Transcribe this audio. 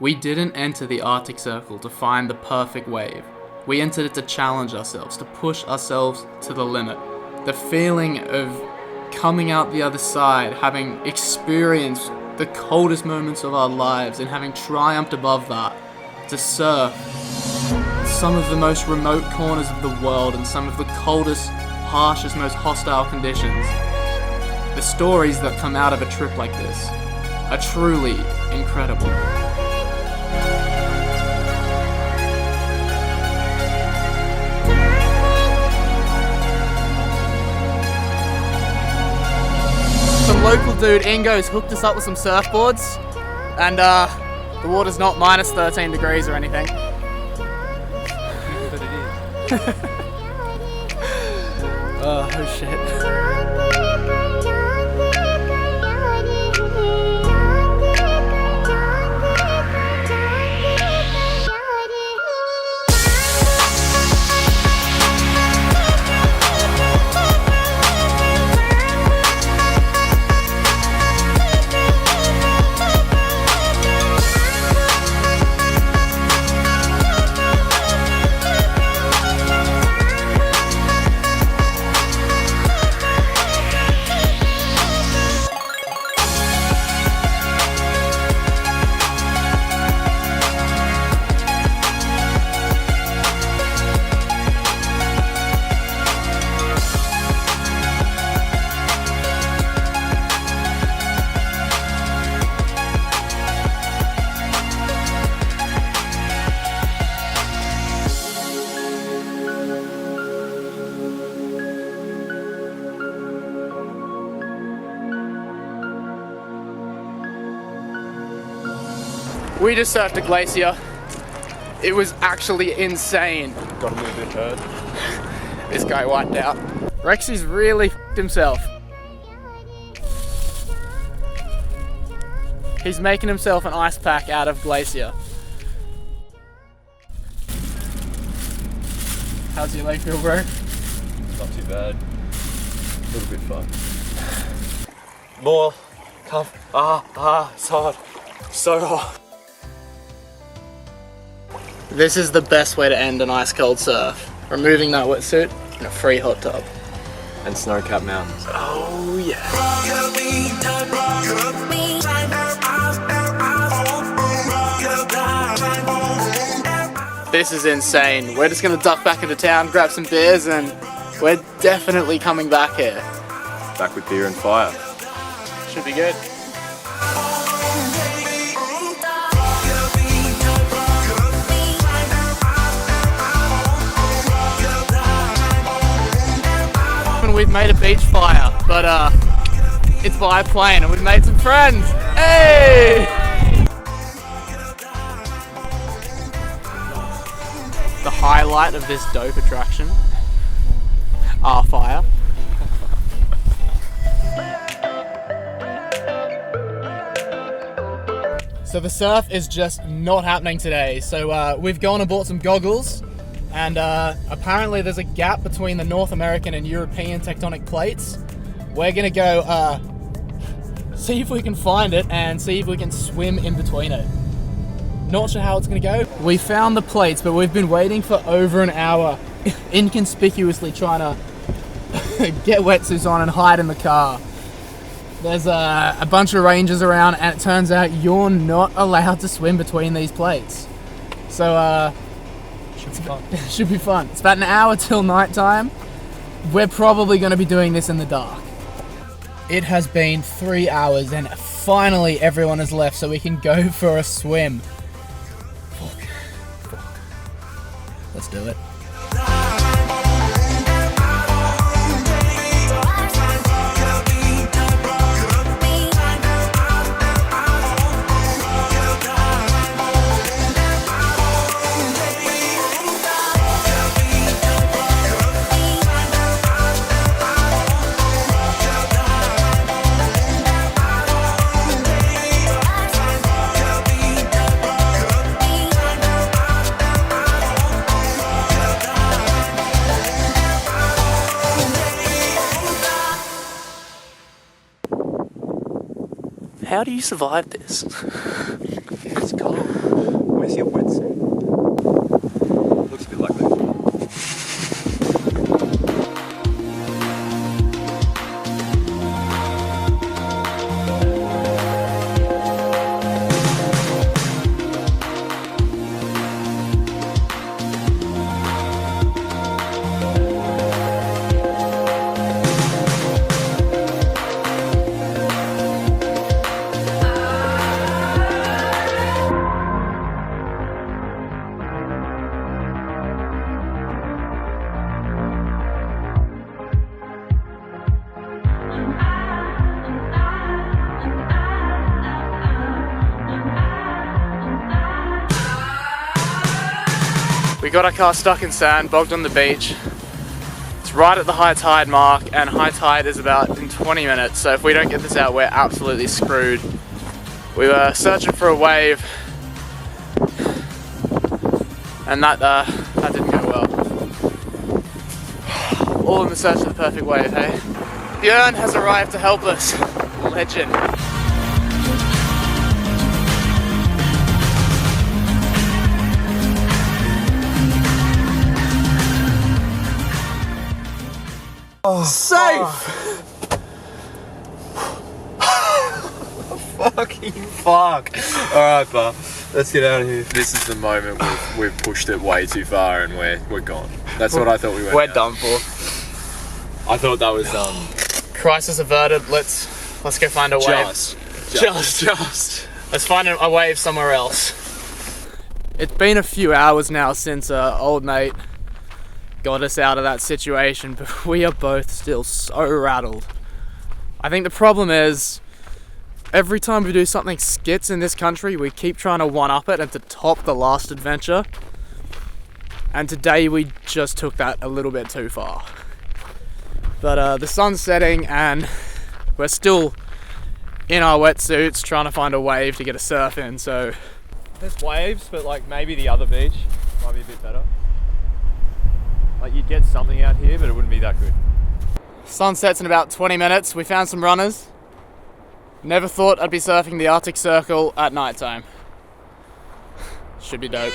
We didn't enter the Arctic Circle to find the perfect wave. We entered it to challenge ourselves, to push ourselves to the limit. The feeling of coming out the other side, having experienced the coldest moments of our lives and having triumphed above that, to surf some of the most remote corners of the world and some of the coldest, harshest, most hostile conditions. The stories that come out of a trip like this are truly incredible. Some local dude, Ingo's, hooked us up with some surfboards, and the water's not minus 13 degrees or anything. But it is. Oh shit. We just surfed a glacier. It was actually insane. Got a little bit hurt. This guy wiped out. Rexy's really f***ed himself. He's making himself an ice pack out of glacier. How's your leg feel, bro? Not too bad. A little bit fun. More. Tough. It's hard. So hard. This is the best way to end an ice cold surf. Removing that wetsuit in a free hot tub. And snow-capped mountains. Oh yeah. This is insane. We're just gonna duck back into town, grab some beers, and we're definitely coming back here. Back with beer and fire. Should be good. We've made a beach fire, but it's by plane and we've made some friends. Hey! The highlight of this dope attraction, our fire. So the surf is just not happening today. So we've gone and bought some goggles. And apparently there's a gap between the North American and European tectonic plates. We're gonna go see if we can find it and see if we can swim in between it. Not sure how it's gonna go. We found the plates, but we've been waiting for over an hour, inconspicuously trying to get wetsuits on and hide in the car. There's a bunch of rangers around, and it turns out you're not allowed to swim between these plates. So should be fun. It's about an hour till night time. We're probably going to be doing this in the dark. It has been 3 hours and finally everyone has left so we can go for a swim. Fuck. Let's do it. How do you survive this? It's cold. We got our car stuck in sand, bogged on the beach. It's right at the high tide mark, and high tide is about in 20 minutes, so if we don't get this out, we're absolutely screwed. We were searching for a wave, and that didn't go well. All in the search of the perfect wave, hey? Björn has arrived to help us. Legend. Oh, safe! Fucking fuck! Alright, but let's get out of here. This is the moment we've pushed it way too far and we're gone. That's what I thought we were. We're done for. I thought that was Crisis averted. Let's go find a wave. Just. Let's find a wave somewhere else. It's been a few hours now since old mate got us out of that situation, but we are both still so rattled. I think the problem is, every time we do something skits in this country, we keep trying to one-up it and to top the last adventure. And today we just took that a little bit too far. But the sun's setting and we're still in our wetsuits trying to find a wave to get a surf in, so... There's waves, but like maybe the other beach might be a bit better. Like you'd get something out here, but it wouldn't be that good. Sun sets in about 20 minutes. We found some runners. Never thought I'd be surfing the Arctic Circle at night time. Should be dope.